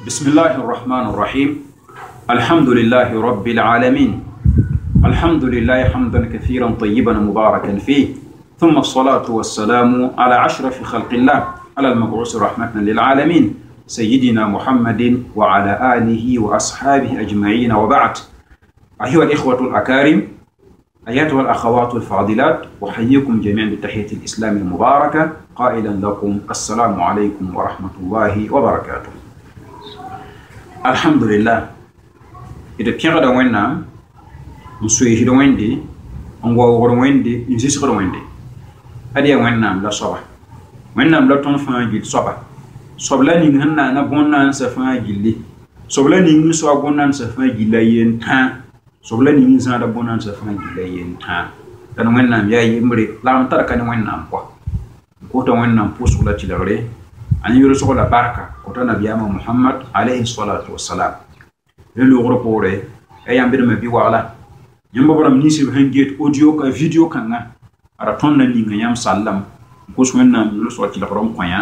بسم الله الرحمن الرحيم. الحمد لله رب العالمين. الحمد لله حمدا كثيرا طيبا مباركا فيه، ثم الصلاة والسلام على أشرف خلق الله، على المبعوث رحمة للعالمين، سيدنا محمد وعلى آله وأصحابه أجمعين، وبعد. أيها الإخوة الأكارم، أيتها الأخوات الفاضلات، أحييكم جميعا بتحية الإسلام المباركة، قائلا لكم السلام عليكم ورحمة الله وبركاته. الحمد لله. إذا كان وينام نسوي هذا ويندي أنغوا ويندي نسيس هذا ويندي هذا وينام لا صبا وينام لا تنفع جل صبا صبلا نيجنا نبونا نسفع جلي صبلا نيجنا سوابونا نسفع جلين تا صبلا نيجنا نبونا نسفع جلين تا dan wennam yayi mbre lam tar kan wennam ko to wennam pusula ci lawre ani yoro sokola barka ko to nabiyama muhammad alayhi salatu wassalam le repore e yambir me bi wala nyamba boram ni si hanget audio ka video kanga ara ton na ni ngam sallam ko so wennam lo so ci lawrom koya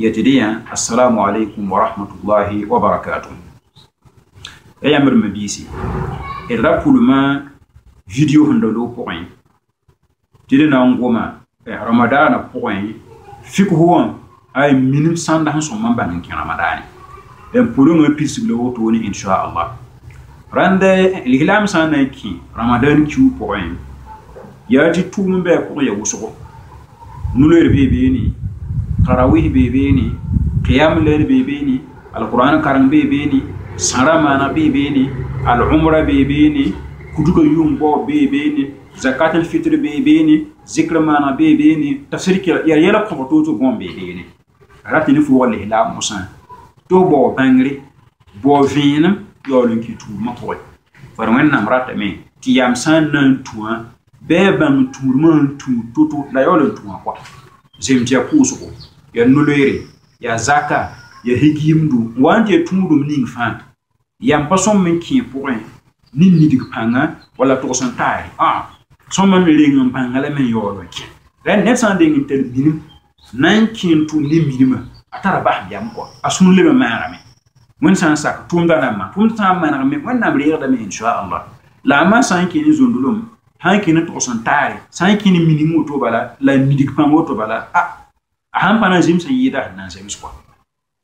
yetidiya assalamu alaykum wa rahmatullahi wa barakatuh e yambir me bi si e rapuluma video hondolo point tide na ngoma ramadan point fik huwa ay minim sanda han so mamba nan ki ramadan en pulu mo pisble woto ni insha Allah rande l'ihlam sana ki ramadan ki point ya ti tum be ko ya wusugo nuler bebe ni tarawih bebe ni qiyam layl bebe ni alquran karam bebe ni sarama na bebe ni al umra bebe ni kudugo yumbo bebe ni zakat al fitr bebeni zikr mana bebeni tafsir ya yela ko to gon bebeni rati ni fu wala ila musan to bo bangri bo vina yolun ki tu ma ko far wen nam rata me ti yam san nan tuan bebam tourment tu la yolun tuan ko jem dia kusuko ya nulere ya zaka ya higimdu wanje tumdum ning fan yam pasom men ki pour nin ni dik panga wala to santari soman ring pangala men yolo ki ren net san ding tel binim nan kin tu ni minima atara bah biam ko asunu le ma rame mun san sak tum da na ma tum ta ma na me wan na bri da me insha Allah la ma san kin ni zondulum han kin to santari san kin ni minimu to bala la midik pango to bala han pana jim sayyida nan sai miswa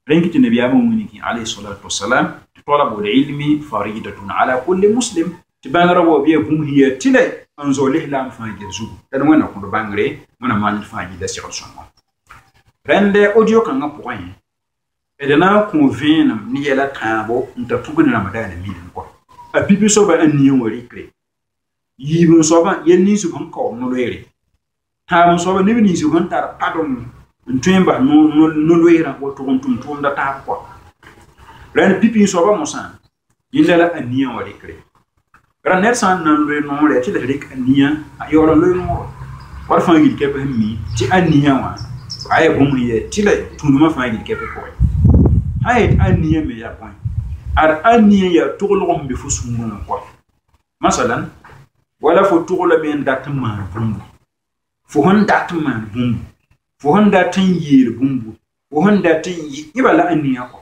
ren ki nabi ya mun ki alayhi salatu wassalam talabul ilmi faridatun ala kulli muslim tibangara wo biya bum hiya tilay anzo l'ihlam fangir zu dan wana ko bangre mona man fangi da sir sonno rende audio kan ga point edena convene ni yela tabo nta tuguna ramadan mi ko a bibi so ba anni wori kre yibun so ba yenni su kan ko no lere tam so ba ni ni su kan tar padon ntemba no lere ko to tum da ta ko ren pipi so ba mosan yindala anni wori kre raner san nan le no le ti le rik ania ayoro le no war fa ngi ke mi ti ania wa ay bum ye ti le tunu ma fa ngi ke ko ay ania me ya point ar ania ya tuglo mbi fu sunu ko masalan wala fo tuglo men dat ma bumbu fo hon dat ma bumbu fo hon dat yir bumbu fo hon dat yi ibala ania ko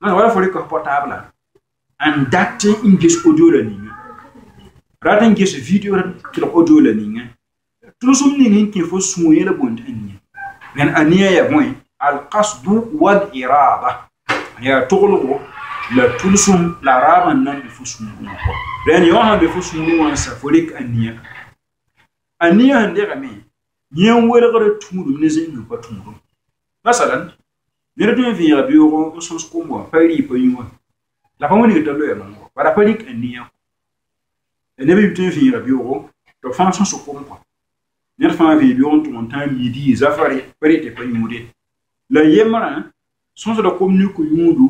man wala fo ko portable and that English audio la ninga rata English video la audio la ninga tulsum ninga ki fo suye la bonde anya men ania ya moy al qasd wal irada ya tuglu la tulsum la raba nan fo suye ko ren yo ha be fo suye wan sa folik ania ndega me nyen wala gara tumudum ne zinga ba tumudum masalan ne retu fi ya biyo ko so ko mo pari po yimo la famille de l'heure non para palik enia ne bi tu fi rabio to fonction so ko ko ne fa vi bi on to montan midi zafari pare te pa yumude la yemra son so de communique yumudu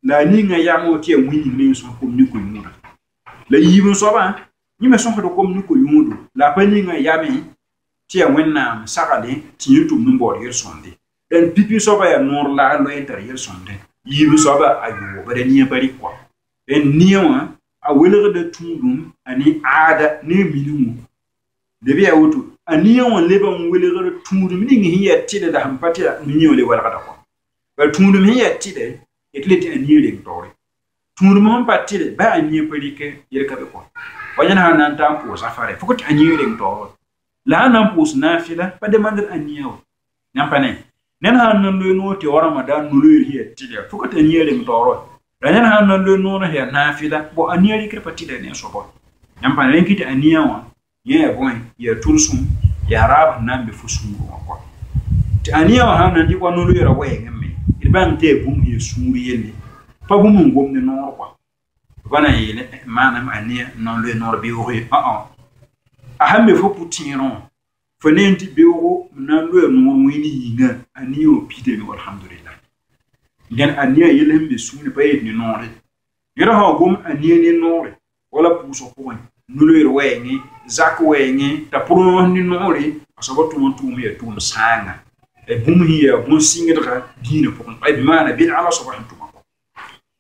la ni nga ya mo tie mwini ne so communique yumudu la yibun so ba ni me son de communique yumudu la pa ni nga ya me tie wenna sakale ti youtube no bo yer sonde den pipi so ba ya nor la no intérieur sonde yibu so ba ayu bare ni bari ko en niwa a welere de tundum ani ada ne minimu de biya wutu aniwa leba welere de tundum ni ngi yatti da hampati ni wala wala ko ba tundum yatti de etleti aniya le tore tunu mon patile ba aniya palike yel ka be ko wanya na nan tampo safare fukut aniya le tore la nan pus nafila pa demander aniya o nyampane nen han nan lo no te ramadan no lo hiya tile fukut aniya le tore nen han nan lo no hiya nafila bo aniya le patile ne so bo nyampane len kiti aniya wa ye bon ye tursum ya rab nan be fusum ko ti aniya wa han nan di ko no lo yera we ngame ilban te bum ye suri yele pa bum ngom ne no ko bana yele manam aniya non lo no be o a hambe fo putiron fo nenti be o nan lo no wini yinga aniya o pide mi alhamdulillah den aniya yele be suri pa yele no re yera ha gum aniya ne no re wala puso ko nulo wengi zak wengi ta puro ni nori asobo tumum ya tum sanga e bum hiya bum singedra dina ko ay bi mana bin ala subhanahu wa ta'ala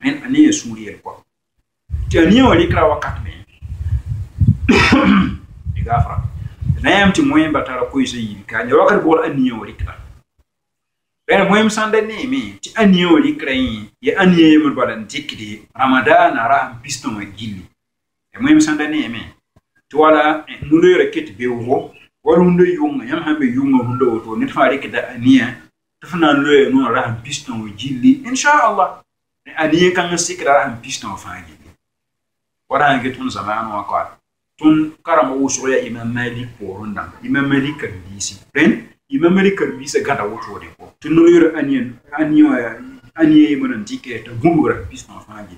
en ani suriye ko ti ani wali kra wakat me igafra nayam ti moyen batara ko yi ka nya wakat bol ani wali kra ben moyen sande ni mi ti ani wali kra yi ya ani yemul balan tikdi ramadan ara pisto ma gilli moyem sanda ne me to wala nulo yere ket be wo wala hundo yunga yam hambe yunga hundo to nit faari keda aniya tafna loye no ra piston jilli inshallah aniya kan sikra ra piston faagi wala nge tun zamanu wa kwa tun karama wuso ya imam malik poronda imam malik kan bisi ben imam malik kan bisa gada woto de ko tun nulo yere aniya yimon dike to gumbura piston faagi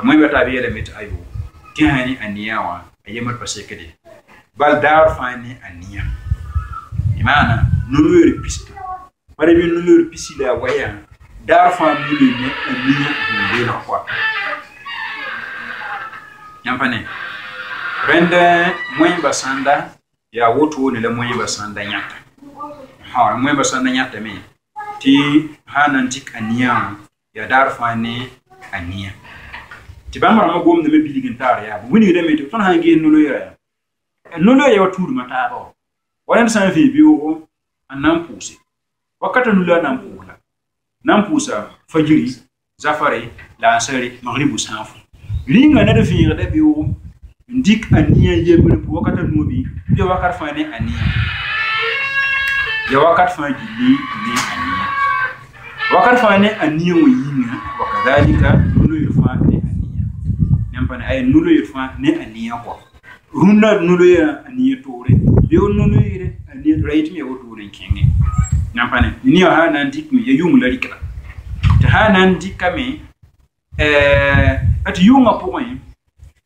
moy bata be yele met ayu tihani aniyawa ayemar pasekede bal dar fani aniya imana nulur pista pare bi nulur pisila waya dar fani ne aniya ngela kwa yampane rende moy basanda ya woto ne le moy basanda nyata ha moy basanda nyata me ti hanantik aniya ya dar fani aniya tibamara ma gom ne me biligin tar ya wini de me to ton hangi nulo yera nulo ya watu ma ta ba waran san fi biwo annan puse wakata nulo nan pula nan pusa fajiri zafare la asari maghribu safu linga na de fi de biwo ndik aniya yemre bu wakata nubi bi wakar fa ne aniya ya wakat fa gili ne aniya wakar fa ne aniya wayina wakadhalika nulo yirfa yampane ay nulo yirfa ne aniya ko runda nulo ya aniya tore be nulo yire aniya right me woto ren kenge yampane ni ha nan dikme ya yum la rikra ta ha nan dikame at yunga point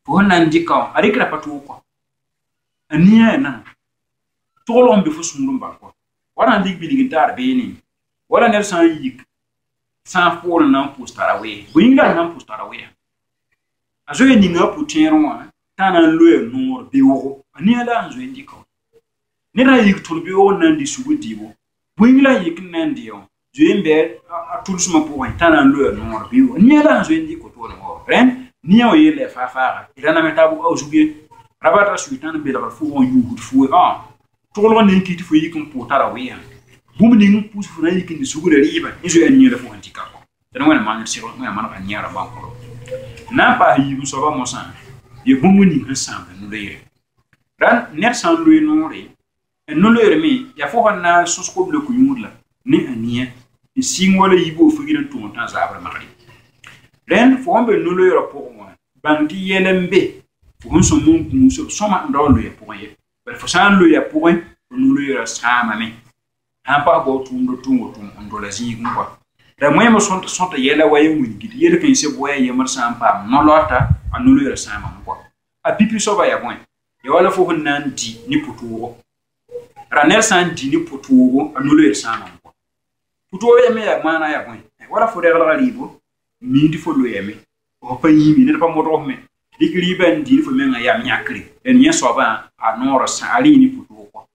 ko nan dikaw arikra patu ko aniya na tolom be fusum ba ko wana dik biligi dar be ni wala ner san yik san for nan postara we winga nan postara we azo ninga putinwa tana loye nor biwo ani ala anzo indiko nira yik turbiwo nandi sugudibo buingla yik nandiyo jembe atulsuma po tana loye nor biwo ni ala anzo indiko to no ren niyo yele fafa ilana metabu auzuge rabata suitan be la fu on yuhut fu tolo ne kiti fu yikum potara we bum ning pus fu na yikin sugude riba izo en fu antika ko tan wana man siro ngana man kan nyara banko na pa yibu so ba mosan ye bumu ni ensemble no leere ran net san loy no re no leere mi ya fo na susko ble ku yumula ni aniya e singwala yibo fu gidan to montan zabra mari ren fo be no leere pour moi bandi yelembe fo so mon ku so soma ndolo ye pour ye ber fo san lo ya pour no leere sama me han pa go tum ndola zi ngwa da moy mo sonta yela waye mu gidi yele kan se boye yemar sampa no lota anulu yere sama ko a pipi so ba ya bon ya wala fo nan di ni putuwo raner san di ni putuwo anulu yere sama ko putuwo ya me ya mana ya bon wala fo de la libo mi di fo lo yeme o pa yimi ne pa mo do me dikri ben di fo me nga ya nyakri en yen so ba anora sa ali ni putuwo ko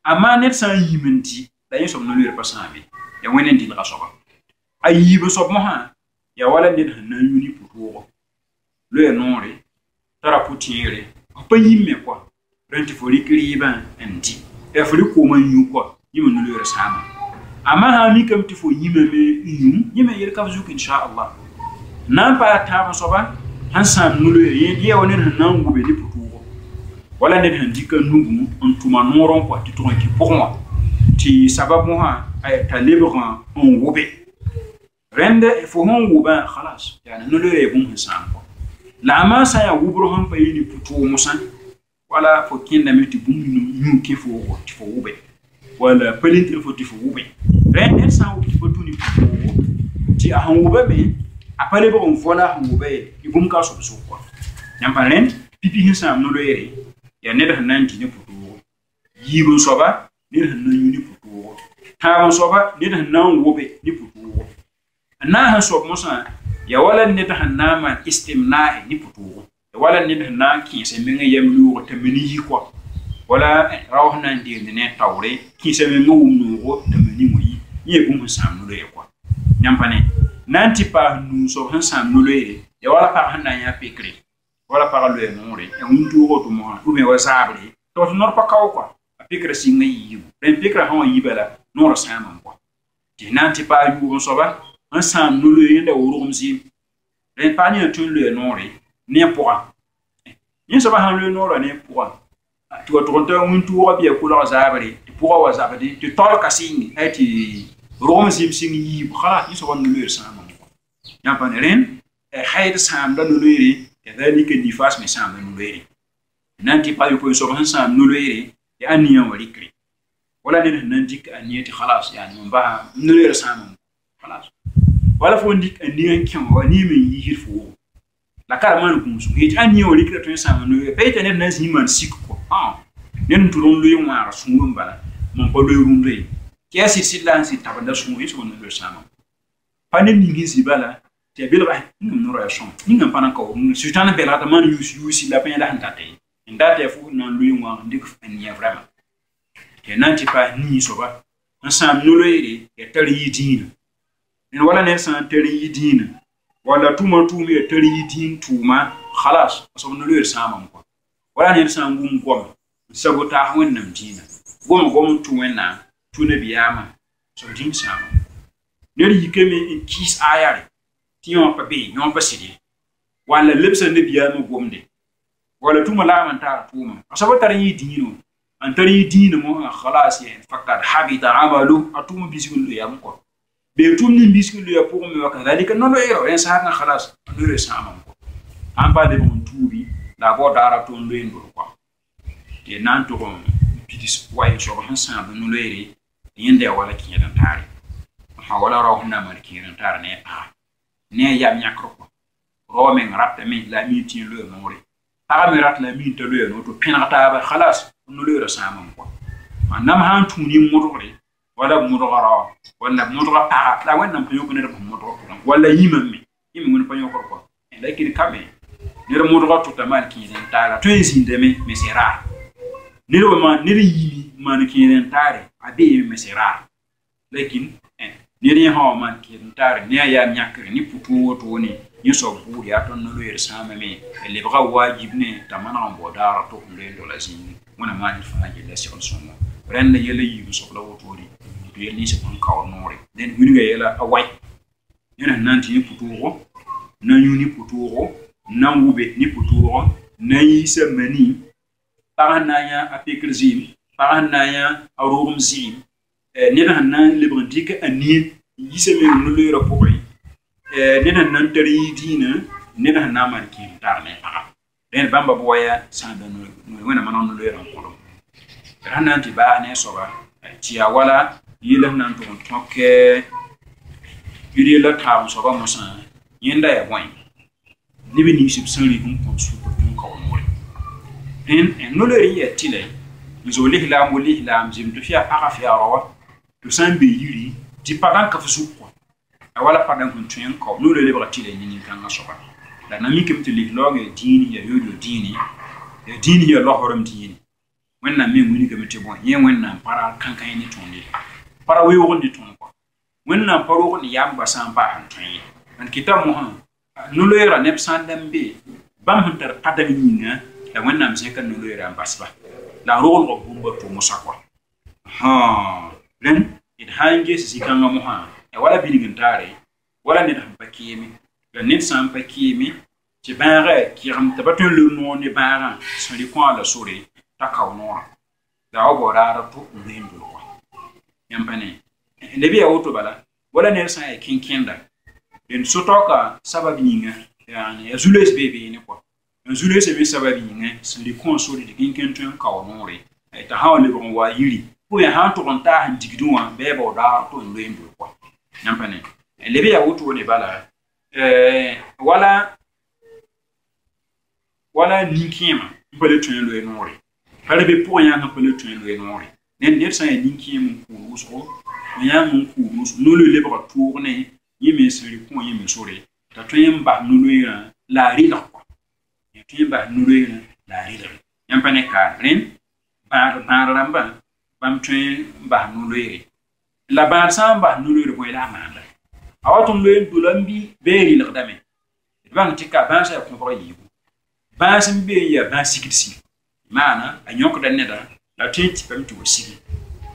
ama net san yiminti da yen so no yere pa sambi ya wenen di la so ba ayi be so mo ha ya wala nit na yuni putuwo lo ya nore tara putire pa yimme kwa renti fori kriba enti e fori ko man yu kwa yimu no le sama amma ha mi kam tifo yime me yime yer ka zuki insha Allah nan pa ta soba han sam nulo ye woni nan ngube di putu wala ne han dika nugu on tuma noron ko ti ton ki pour moi ti sababu ha ay talibran on ngube rende fo hon nguba khalas yani nulo ye bum sam ko la ma sa ya wubro han pa yini putu musan wala fo kinda mi ti bum ñu ki fo ti fo ngube wala pelin fo ti fo ngube rende sa o ti putu ni putu ti a ngube me apale bo on fola ngube ibum ka so ko nyamba len pipi hisam no doyere ya ne da nan ti ne putu yibu soba ne da nan yuni putu ta soba ne da nan wobe ni putu na ha so musa ya wala ne da nama istimna ni putu ya wala ne da na ki se min yam lu ta mini yi ko wala raw nan di ne tawre ki se min ngum no ta mini mo yi ye bum sam no doyere ko nyamba ne nanti pa nu so han sam no doyere ya wala pa han ya pekri wala pa lo e nore e un tuo to mo tu me wasabri to nor pa kaw ko pekra singa yi ben pekra han yi bela nor sam ko ti nanti pa yu so ba han sam no lo yenda worum si ben pa ni tu lo e nore ne poa ni so ba han lo nore ne poa tu to to un tuo bi ko lo zabri poa wa zabri tu tol ka singi eti rom sim singi khala ni so ban lo sam ko nyamba ne ren e hayd sam da no lo yiri كذلك النفاس مسام نوليري نانتي بايو كو سو سام نوليري يعني وريكري ولا ننديك انيتي خلاص يعني من با نوليري سام خلاص ولا فونديك انيان كيم وني من يهير فو لا كارمان كوم سو هيت اني وريكري تو سام نوليري بيت نين ناس يمان سيكو نين تولون لوي مارا سوم بالا من با لوي روندي كياسي سيلان سي تابدا سوم يسو نوليري سام فاني ني سي بالا te belba no relation ninga pana ko sultana belata man yusi la penya da hantate ndate fu non lui mo ndik fanya vraiment te nanti pa ni so ba nsam no loire e tari yidina en wala ne san tari yidina wala tuma e tari yidin tuma khalas so no loire samam ko wala ne san gum gom sabota wonnam dina gom tu wenna tu ne biyama so din samam ne yikeme in kis ayare tiyon pa be nyon pa sidi wala lebsa ne biya mo gomde wala tuma la man ta tuma asaba tar yi dino an tar yi dino mo khalas ya fakad habita amalu atuma bisigul ya ko be tum ni bisigul ya pour me wakadhalika non lo ero en sa na khalas do re sama ko an ba de mon tubi la bo dara ton lo endo ko te nan to ko bidis way so han sa no lo ere yende wala kiyan tare ha wala raw na mar kiyan tare ne ne ya nyakro ko rome ngrat mi la mi tin lo no re ta mi rat la mi to lo no to pinata ba khalas no lo re sama ko manam han tuni modore wala modora wala modora para la wannan pa yoko ne da modora wala yimami ngon pa yoko ko la kiri kame ne re modora to tamal ki den tara to ezinde me sera ne ro ma ne ri yimi man ki den tare abi me sera lekin niri ha man ki ntare ne ya nyakre ni putu to ni yiso buri aton no yer sama me le bra wajib ne tamana on bodara to le do la sin wona ma ni fa je lesson somo ren le yele yi so la wotori to yeli se pon ka onore den wini ga yela awai yana nanti ni putu ro na yuni putu ro na wube ni putu ro na yisa mani paranaya apikrzim paranaya arum zim nena hanan lebrandik ani yiseme no le rapport nena nan tari dina nena hanama ki tarne den bamba boya sanda no wena manon no le rapport ranan ti ba ne soba ti awala yele nan to toke yiri la tam soba mosa yenda ya wan ni bi ni sib sanri kun ko su ko ko mo en no le ri etile zo lihla mo lihla mzim to fiya afia rawa to san be yiri ti padan ka fusu ko wala padan kun tuen ko no le lebra tile ni kan na soba la na mi kem tili loge dini ya yodo dini ya lo horam dini wenna me muni ke mete bon yen wenna para kan kan ni tondi para we wondi ton ko wenna paro ko ni yamba san ba han tuen an kitab mo han no le ra nep san dembe bam hunter padan ni nga la wenna me kan no le ra basba la rol ko bumba to musakwa ha len it hange si kanga mo ha e wala bilingin tare wala ne han pakimi la ne san pakimi ti baare ki ram tabatun le no ne baara so li ko ala sore ta kawnora da obo rara to ndendo ko yampane le biya woto bala wala ne san e kinkenda den sotoka sababu nyinga yani azules bebe ne ko azules be sababu nyinga so li ko sore de kinkentun kawnore ta hawo le bon wa yiri pour ya han to konta han digidwa be bo da to ndendo ko yampane le biya woto ne bala wala ninkima pele tun lo enore pele be po ya na pele tun lo enore ne sa ninkim ku uso ya mun ku uso no le lebra tourner yeme seri ko yeme sore ta tun ba no lo ira la rila ko ya tun ba no lo ira la rila yam pane ka rin ba ramba bam tun ba no lo ira la ba samba no lo ira ko la manda awatum lo en dulambi beri la dame bang tika ban sa ko ko yibu basim be ya ban sikisi mana anyok da neda la tinti pam to sigi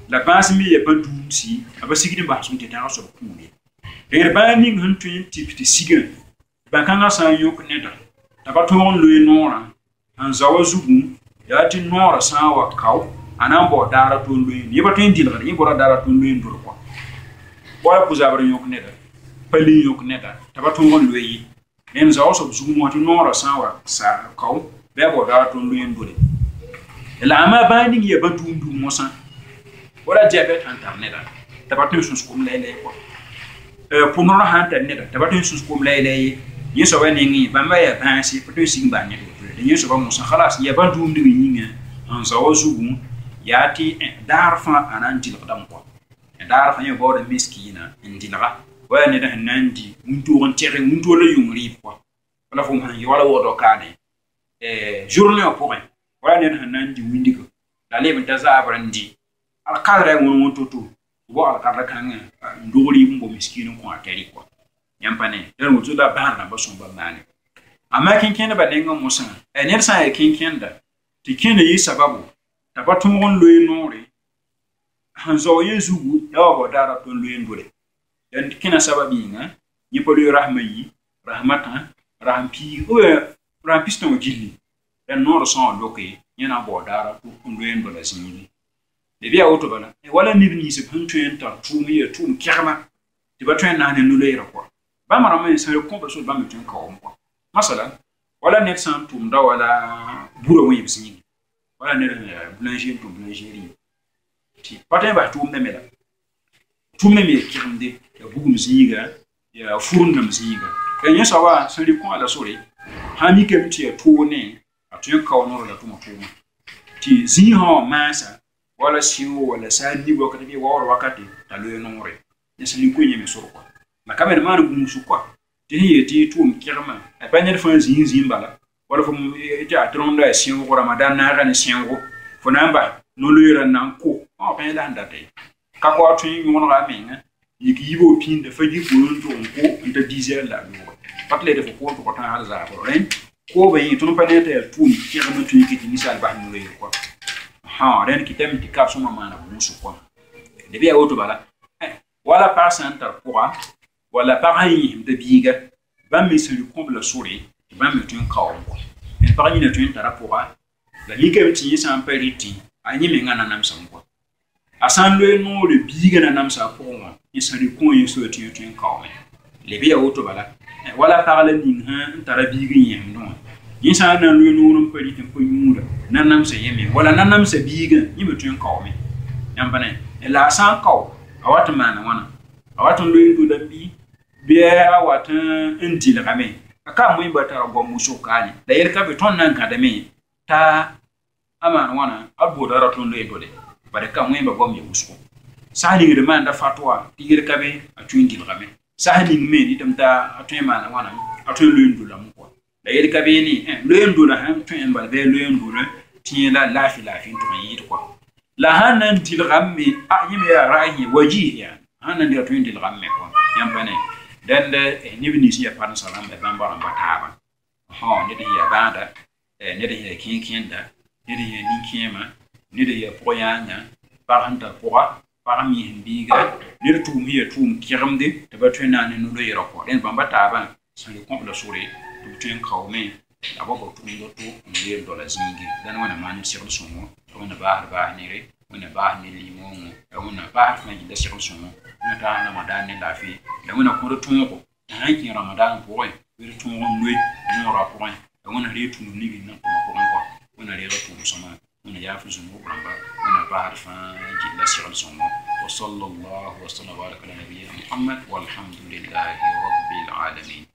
la basim be ya ban dumsi aba sigidin ba sun teta so kuuni e ban ni hun tinti piti sigen ba kanga sa yok neda ta ba to on lo enora an zawazugu ya ti nora sa wa kaw anan bo dara to lo ni ba tin dilga ni bo dara to lo ndur ko boy ku zabar yok neda pali yok neda ta ba to on lo yi en za also zugu mo to nora sawa sa kaw be bo da to lu endole la ama bani ye ba dundu mo san wala jabet internet ta ba to sun skum lele ko pour no ha internet ta ba to sun skum lele yi so wani ngi ba ma ya ba si to sing ba ni de yi so ba mo san khalas ye ba dundu ni nga an za zugu ya ti darfa anan til qadam ko darfa ye bo da miskina indilga wala ne da nandi muntu on tere muntu la yumri quoi wala fo man wala wodo kane journée au point wala ne da nandi windigo la lebe da za abrandi al kadra won wototo bo al kadra kan ndori mbo miskino ko ateri quoi yampane der mutu da bana ba son ba mane amma kinken ba denga musa ne sa kinken da tikene yi sababu tabatun won loyi nore hanzo yezugu da bo dara ton loyi ndore dan kina sababi nga ni polu rahmayi rahmatan rampi o rampiston jilli dan noro son loke yana bo dara to ndoyen bala sinni de biya auto bala wala ni se puntu enta tumi ya tum kirma de ba tren na ne no leira ko ba mara men se ko ba so ba me tun ka o ko masala wala net san tum da wala buro wi sinni wala ne boulanger to boulangerie ti patin ba tum ne mela tum ne me kirmde ya bugum ziga ya furun nam ziga kanya sawa sari ko ala sore hani kemti ya tuone atu ka onoro la tuma tuma ti ziha masa wala siwo wala sadi wakati bi wawar wakati talo nore ne sari ko nyeme soro ko la kamera man gum su ko ti yeti tum kirma e panya fa zimbala wala fum ite atronda siwo ko ramadan na ga ne siwo fo namba no luyira nan ko o pa ila ndate ka ko atu ngon ga menga yibo pin de faji bolon to ko nta 10h la do patle de ko ko tan har za ko ren ko ba yi tun pa ne ta tu ki ga mutu yi ki misal ba no luyir ko ha ren ki tem ti kap so mama na musu ko de biya auto bala wala pa center quoi wala pa yi de biga ba mi se le comble souris ba mi tun ka ko en pa ni na tun tara pour la ligue ti yi san periti anyi me ngana nam sam ko asando no le biga na nam sa pour moi isari ko yin so ti tun ka o le biya auto bala wala parle ni han tara biga yin no yin sa na lo no periti ko yumura nan nam sa yeme wala nan nam sa biga yi me tun ka o me yambane la san ka o awata mana wana awata lo yin do da bi biya awata inti la kame aka mu bata go muso kani da yer ka be ton nan ka da me ta amana wana abu da raton lo yedole bare ka mu ba go mi muso sahani ngi demanda fatwa ti yer ka be atu indi la kame sahani ngi me ni tamta atu mana wana atu lo yin do la mu ko da yer ka be ni lo yin do la han tu en ba be lo yin do la ti la lafi to yi ko la hanan til gamme a yime ya rahi waji ya hanan dia to indi la gamme ko yampane dan ni bini siya pan salam be bamba bataba ha ni de ya banda ni de ya kinkinda ni de ya nikema ni de ya poyanya par hanta poa pagam yi biga nir tum hiya tum kiramde te ba tuna ne no do yero ko den bamba taba san le komp la sore to tun kawme abo ko tum do to ndir do la zingi dan wana mani sirul sumo wana ba nire wana ba ni limo wana ba ma jinda sirul sumo na ta na madane la fi da wana ko tum ko tan ki ramadan ko wir tum nwe no rapport wana re tum ni bi na ko wana re tum sama wana ya fi sumo bamba wana ba fa jinda sirul sumo وصلى الله وسلم وبارك على نبينا محمد والحمد لله رب العالمين.